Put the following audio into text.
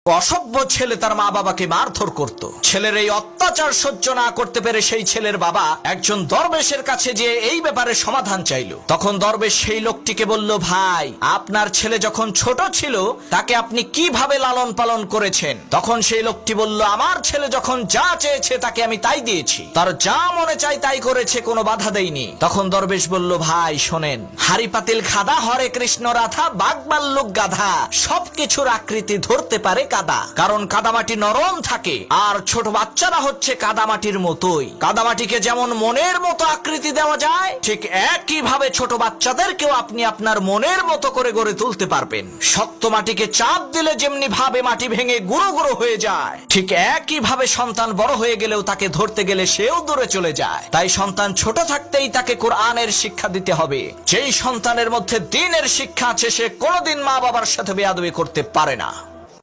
অসভ্য ছেলে তার মা বাবাকে মারধর করত। ছেলের এই অত্যাচার সহ্য না করতে পেরে সেই ছেলের বাবা একজন দরবেশের কাছে যে এই ব্যাপারে সমাধান চাইল। তখন দরবেশ সেই লোকটিকে বলল, ভাই, আপনার ছেলে যখন ছোট ছিল তাকে আপনি কিভাবে লালন পালন করেছেন? তখন সেই লোকটি বলল, আমার ছেলে যখন যা চেয়েছে তাকে আমি তাই দিয়েছি, তার যা মনে চাই তাই করেছে, কোনো বাধা দেয়নি। তখন দরবেশ বলল, ভাই শোনেন, হাড়ি পাতিল খাদা, হরে কৃষ্ণ রাধা, বাগবাল্লুক গাধা সবকিছুর আকৃতি ধরতে পারে কাদা, কারণ কাদামাটি নরম থাকে, আর ছোট বাচ্চারা হচ্ছে কাদামাটির মতোই। কাদামাটিকে যেমন মনের মতো আকৃতি দেওয়া যায়, ঠিক একই ভাবে ছোট বাচ্চাদেরকেও আপনি আপনার মনের মতো করে গড়ে তুলতে পারবেন। শক্ত মাটিকে চাপ দিলে যেমনি ভাবে মাটি ভেঙে গুঁড়ো গুঁড়ো হয়ে যায়, ঠিক একই ভাবে সন্তান বড় হয়ে গেলেও তাকে ধরতে গেলে সেও দূরে চলে যায়। তাই সন্তান ছোট থাকতেই তাকে কোরআনের শিক্ষা দিতে হবে। যেই সন্তানের মধ্যে দ্বীনের শিক্ষা আছে সে কোনোদিন মা বাবার সাথে বেয়াদবি করতে পারে না।